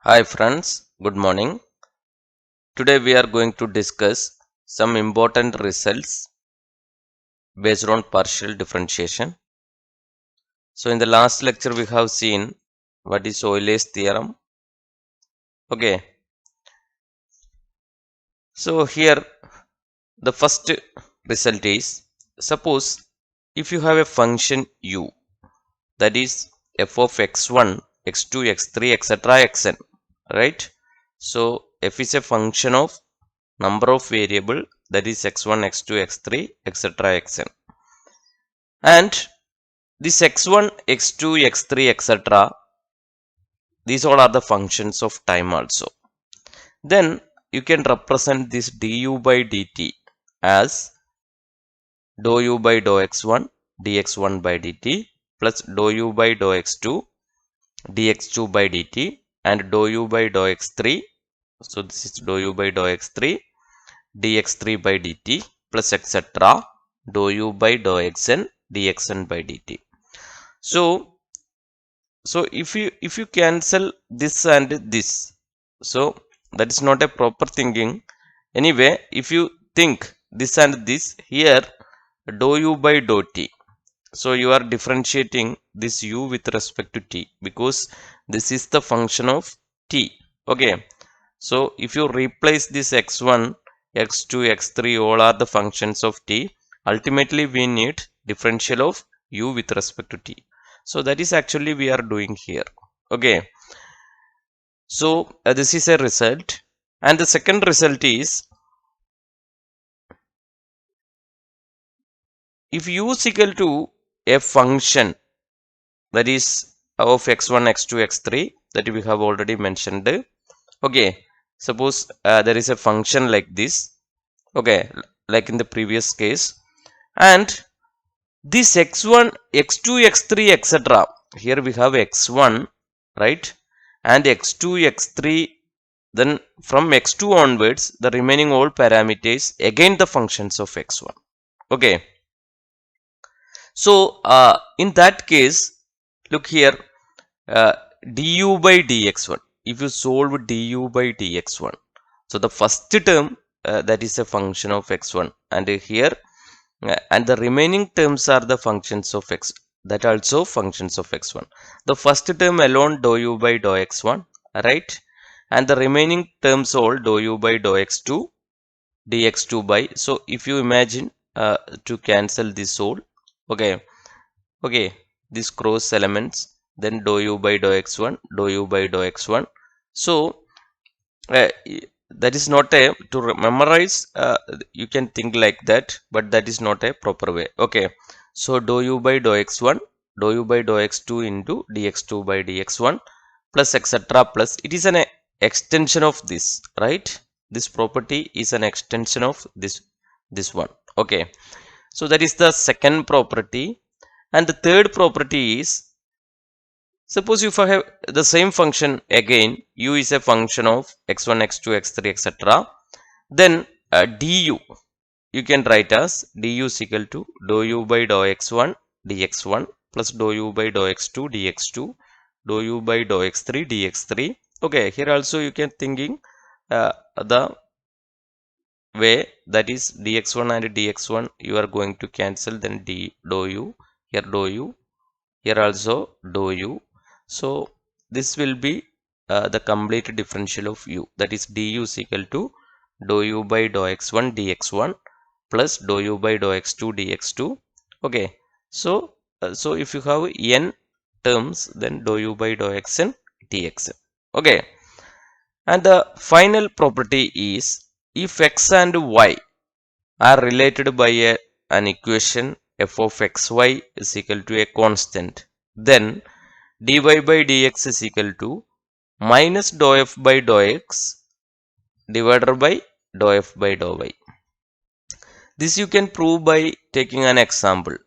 Hi friends, good morning. Today we are going to discuss some important results based on partial differentiation. So in the last lecture we have seen what is Euler's theorem. Okay, so here the first result is, suppose if you have a function u, that is f of x1, x2, x3, etc. xn, right? So f is a function of number of variable, that is x1, x2, x3, etc. xn, and this x1, x2, x3, etc. these all are the functions of time also. Then you can represent this du by dt as dou u by dou x1 dx1 by dt plus dou u by dou x2 dx2 by dt and dou u by dou x3, so this is dou u by dou x3 dx3 by dt plus etc. dou u by dou xn dxn by dt. So if you cancel this and this, so that is not a proper thinking. Anyway, if you think this and this, here dou u by dou t, so you are differentiating this u with respect to t because this is the function of t. Okay, so if you replace this x1, x2, x3 all are the functions of t, ultimately we need differential of u with respect to t. So that is actually we are doing here. Okay, so this is a result, and the second result is, if u is equal to a function that is of x1, x2, x3 that we have already mentioned. Okay, suppose there is a function like this, okay, like in the previous case, and this x1, x2, x3, etc. here we have x1, right, and x2, x3, then from x2 onwards the remaining all parameters again the functions of x1. Okay, so in that case, look here, du by dx1, if you solve du by dx1, so the first term that is a function of x1, and here and the remaining terms are the functions of x, that also functions of x1. The first term alone dou u by dou x1, right, and the remaining terms all dou u by dou x2 dx2 by, so if you imagine to cancel this all, okay, okay, these cross elements, then dou u by dou x1, dou u by dou x1. So that is not a to memorize, you can think like that, but that is not a proper way. Okay, so dou u by dou x1, dou u by dou x2 into dx2 by dx1 plus etc. plus it is an extension of this, right, this property is an extension of this one. Okay, so that is the second property. And the third property is, suppose if I have the same function again, u is a function of x1, x2, x3, etc. Then du you can write as du is equal to dou u by dou x1 dx1 plus dou u by dou x2 dx2 dou u by dou x3 dx3. Okay, here also you can thinking the way, that is dx1 and dx1 you are going to cancel, then dou u, here dou u, here also dou u. So this will be the complete differential of u, that is du is equal to dou u by dou x1 dx1 plus dou u by dou x2 dx2. Okay, so so if you have n terms, then dou u by dou xn dxn. Okay, and the final property is, if x and y are related by an equation f of xy is equal to a constant, then dy by dx is equal to minus dou f by dou x divided by dou f by dou y. This you can prove by taking an example.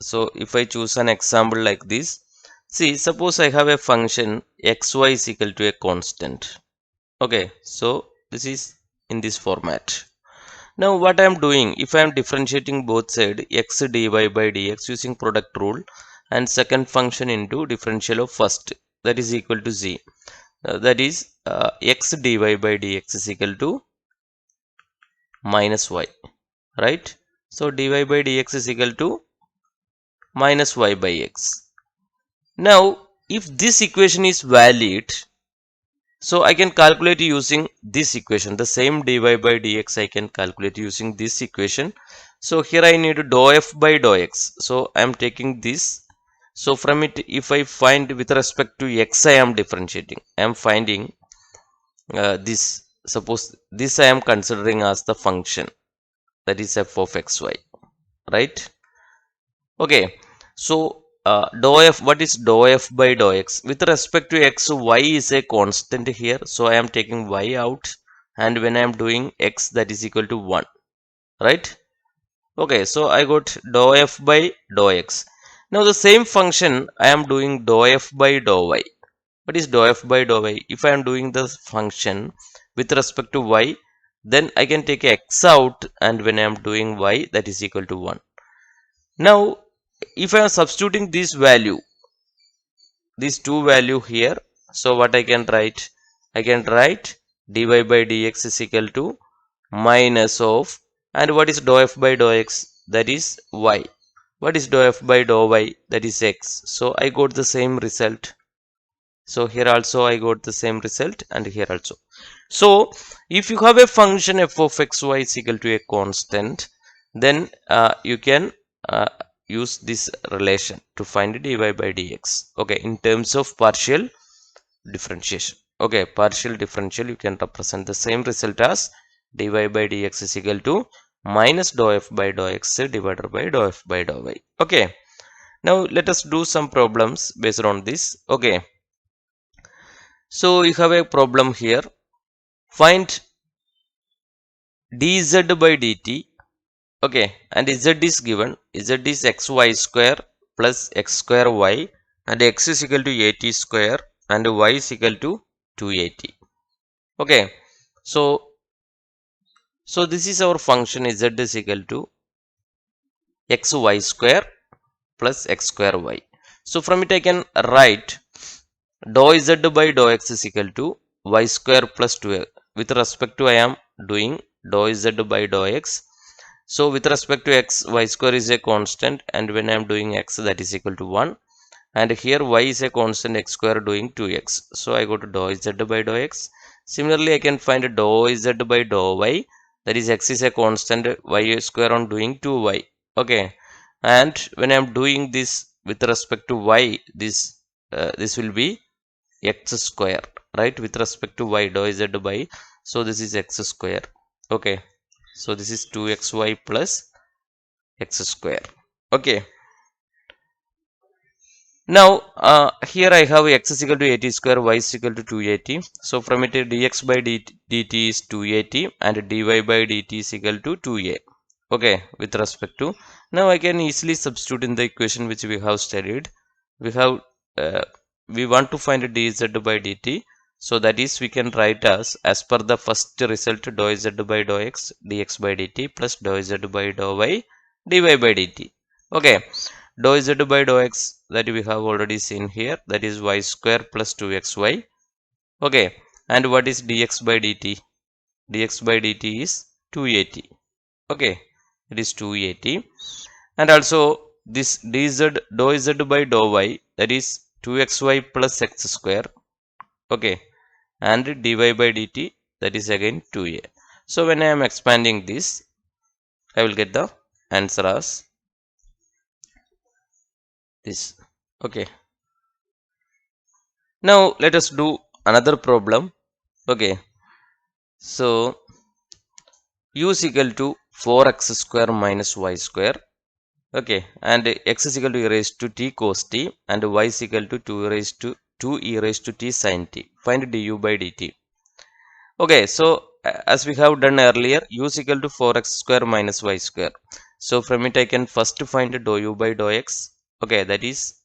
So if I choose an example like this, see, suppose I have a function xy is equal to a constant. Okay, so this is in this format. Now what I am doing, if I am differentiating both sides x dy by dx using product rule and second function into differential of first, that is equal to z. that is x dy by dx is equal to minus y, right? So dy by dx is equal to minus y by x. Now, if this equation is valid, so I can calculate using this equation. The same dy by dx I can calculate using this equation. So here I need dou f by dou x. So I am taking this. So from it, if I find with respect to x, I am differentiating. I am finding this. Suppose this I am considering as the function, that is f of xy, right? Okay, so dou f, what is dou f by dou x? With respect to x, y is a constant here. So I am taking y out, and when I am doing x, that is equal to 1, right? Okay, so I got dou f by dou x. Now the same function I am doing dou f by dou y. What is dou f by dou y? If I am doing the function with respect to y, then I can take x out, and when I am doing y, that is equal to 1. Now, if I am substituting this value, these two value here, so what I can write? I can write dy by dx is equal to minus of, and what is dou f by dou x? That is y. What is dou f by dou y? That is x. So I got the same result. So here also I got the same result, and here also. So if you have a function f of xy is equal to a constant, then you can use this relation to find dy by dx. Okay, in terms of partial differentiation. Okay, partial differential, you can represent the same result as dy by dx is equal to minus dou f by dou x divided by dou f by dou y. Okay, now let us do some problems based on this. Okay, so you have a problem here. Find dz by dt. Okay, and z is given. Z is xy square plus x square y, and x is equal to at square, and y is equal to 2at. Okay, so this is our function. Z is equal to xy square plus x square y. So from it I can write dou z by dou x is equal to y square plus 2. With respect to I am doing dou z by dou x. So with respect to x, y square is a constant, and when I am doing x, that is equal to 1. And here y is a constant, x square doing 2x. So I go to dou z by dou x. Similarly, I can find dou z by dou y. That is x is a constant, y square on doing 2y. Okay. And when I am doing this with respect to y, this will be x square, right? With respect to y, dou z by, so this is x square. Okay, so this is 2xy plus x square. Okay, now here I have x is equal to 80 square, y is equal to 280. So from it dx by dt is 280, and dy by dt is equal to 2a. Okay, with respect to, now I can easily substitute in the equation which we have studied. We have we want to find dz by dt. So that is, we can write as per the first result, dou z by dou x dx by dt plus dou z by dou y dy by dt. Okay, dou z by dou x, that we have already seen here, that is y square plus 2xy. Okay, and what is dx by dt? Dx by dt is 280. Okay, it is 280. And also this dz dou z by dou y, that is 2xy plus x square. Okay, and dy by dt, that is again 2a. So when I am expanding this, I will get the answer as this. Okay, now let us do another problem. Okay, so u is equal to 4x square minus y square. Okay, and x is equal to e raised to t cos t, and y is equal to 2 e raised to t sin t. Find du by dt. Okay, so as we have done earlier, u is equal to 4x square minus y square. So from it I can first find dou u by dou x. Okay, that is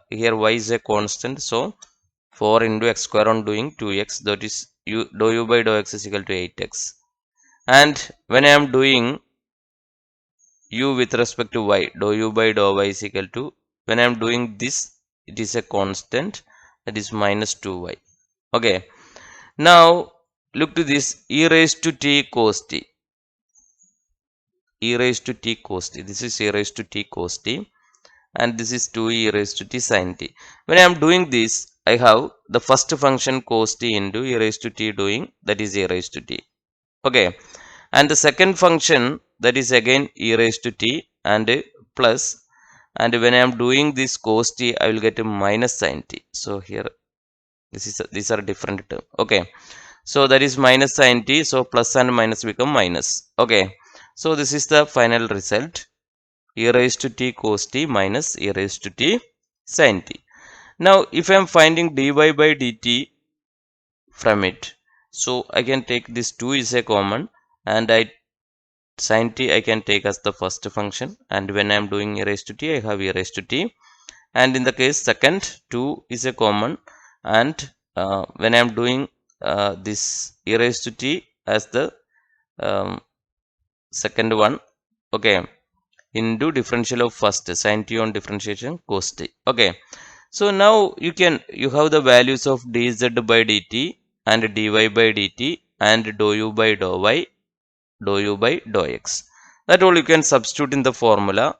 here y is a constant, so 4 into x square on doing 2x, that is dou u by dou x is equal to 8x. And when I am doing u with respect to y, dou u by dou y is equal to, when I am doing this, it is a constant, that is minus 2y. Okay, now look to this e raised to t cos t, e raised to t cos t. This is e raised to t cos t, and this is 2e raised to t sin t. When I am doing this, I have the first function cos t into e raised to t doing, that is e raised to t. Okay, and the second function, that is again e raised to t and plus, and when I am doing this cos t, I will get a minus sin t. So here these are different term. Okay, so that is minus sin t, so plus and minus become minus. Okay, so this is the final result, e raised to t cos t minus e raised to t sin t. Now if I am finding dy by dt from it, so I can take this 2 is a common, and I sin t I can take as the first function, and when I am doing e raised to t, I have e raised to t, and in the case second 2 is a common, and when I am doing this e raised to t as the um, second one, okay, into differential of first sin t on differentiation cos t. Okay, so now you have the values of dz by dt and dy by dt and dou u by dou y, dou u by dou x. That all you can substitute in the formula.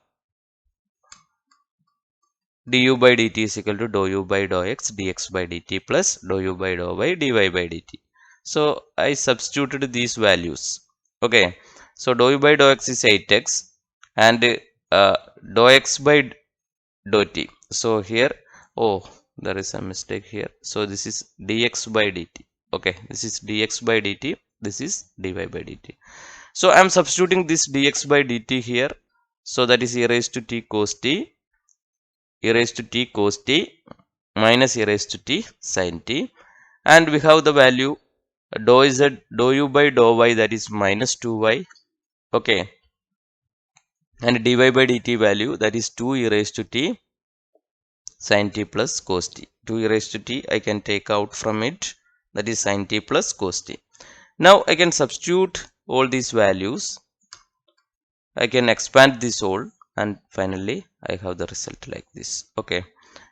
Du by dt is equal to dou u by dou x dx by dt plus dou u by dou y dy by dt. So I substituted these values. Okay, so dou u by dou x is 8x, and dou x by dou t. So here, oh, there is a mistake here. So this is dx by dt. Okay, this is dx by dt, this is dy by dt. So I am substituting this dx by dt here. So that is e raised to t cos t, e raised to t cos t minus e raised to t sin t, and we have the value dou z dou u by dou y, that is minus 2y. Okay, and dy by dt value, that is 2 e raised to t sin t plus cos t. 2 e raised to t I can take out from it, that is sin t plus cos t. Now I can substitute all these values, I can expand this all, and finally I have the result like this. Okay,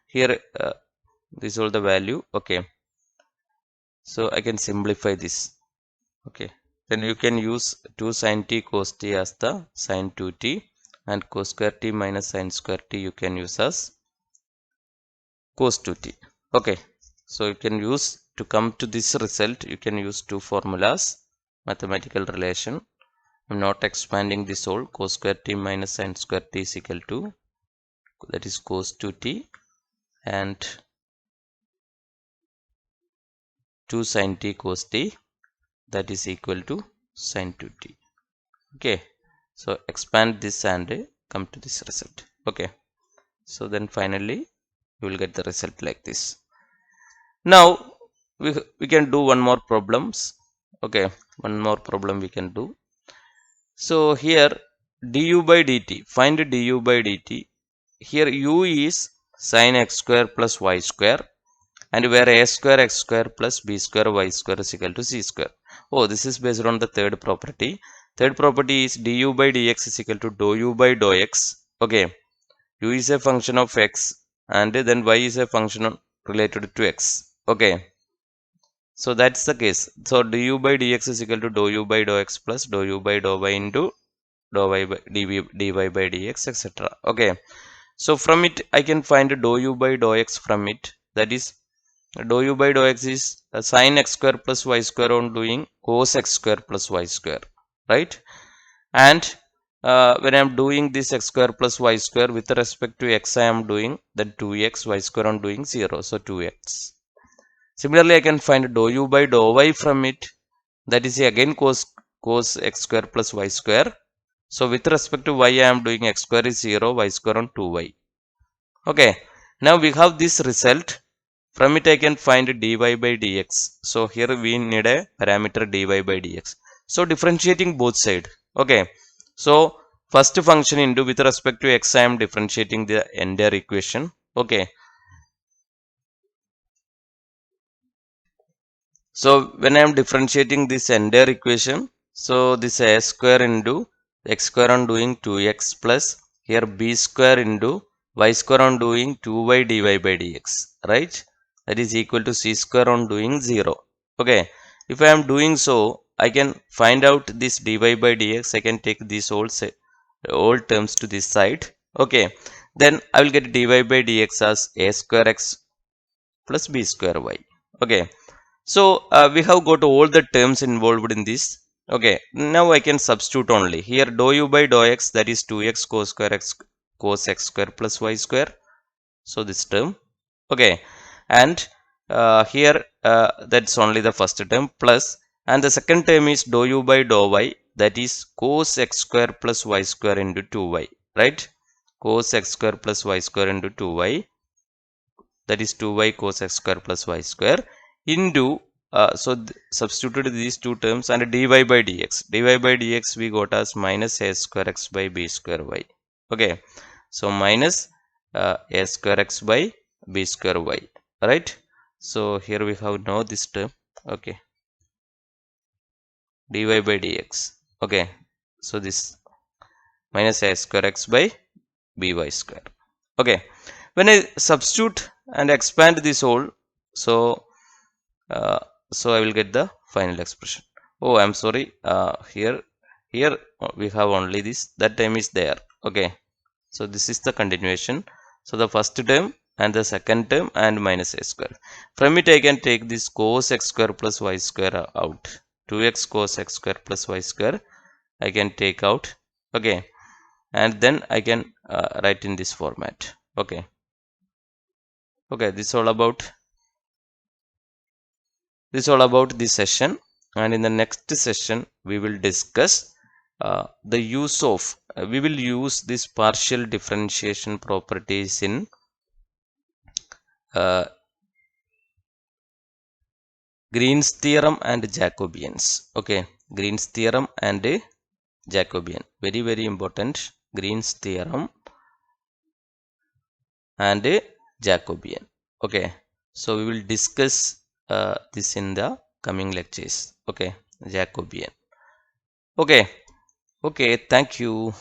here this is all the value. Okay, so I can simplify this. Okay, then you can use 2 sin t cos t as the sin 2t, and cos square t minus sin square t you can use as cos 2t. Okay, so you can use, to come to this result, you can use two formulas, mathematical relation. I'm not expanding this whole. Cos square t minus sin square t is equal to, that is cos 2t, and 2 sin t cos t, that is equal to sin 2t. Okay, so expand this and come to this result. Okay, so then finally you will get the result like this. Now we can do one more problems. Okay, one more problem we can do. So here du by dt, find du by dt. Here u is sin x square plus y square, and where a square x square plus b square y square is equal to c square. Oh, this is based on the third property. Third property is du by dx is equal to dou u by dou x. Okay, u is a function of x, and then y is a function related to x. Okay, so that's the case. So du by dx is equal to dou u by dou x plus dou u by dou y into dou y by dy by dx, etc. Okay, so from it I can find dou u by dou x from it. That is, dou u by dou x is sin x square plus y square on doing cos x square plus y square, right? And when I am doing this x square plus y square with respect to x, I am doing the 2x, y square on doing 0, so 2x. Similarly, I can find dou u by dou y from it. That is again cos x square plus y square. So with respect to y, I am doing x square is 0, y square on 2y. Okay, now we have this result. From it I can find dy by dx. So here we need a parameter dy by dx. So differentiating both side. Okay, so first function into, with respect to x, I am differentiating the entire equation. Okay, so when I am differentiating this entire equation, so this a square into x square on doing 2x plus here b square into y square on doing 2y dy by dx, right? that is equal to c square on doing 0. Okay, if I am doing so, I can find out this dy by dx. I can take these all terms to this side. Okay, then I will get dy by dx as a square x plus b square y. Okay, so we have got all the terms involved in this. Okay, now I can substitute only here dou u by dou x, that is 2x cos square x cos x square plus y square. So this term, okay, and here that's only the first term plus, and the second term is dou u by dou y, that is cos x square plus y square into 2y, right? Cos x square plus y square into 2y, that is 2y cos x square plus y square into substituted these two terms and dy by dx. Dy by dx we got as minus a square x by b square y. Okay, so minus a square x by b square y, right? So here we have now this term. Okay, dy by dx. Okay, so this minus a square x by by square. Okay, when I substitute and expand this whole, so I will get the final expression. Oh, I'm sorry, here we have only this, that term is there. Okay, so this is the continuation. So the first term and the second term and minus a square. From it I can take this cos x square plus y square out. 2x cos x square plus y square I can take out. Okay, and then I can write in this format. Okay, this is all about this session, and in the next session we will discuss the use of we will use this partial differentiation properties in Green's theorem and Jacobians. Okay, Green's theorem and Jacobian, very very important. Green's theorem and Jacobian. Okay, so we will discuss this in the coming lectures. Okay, Jacobian. Okay, thank you.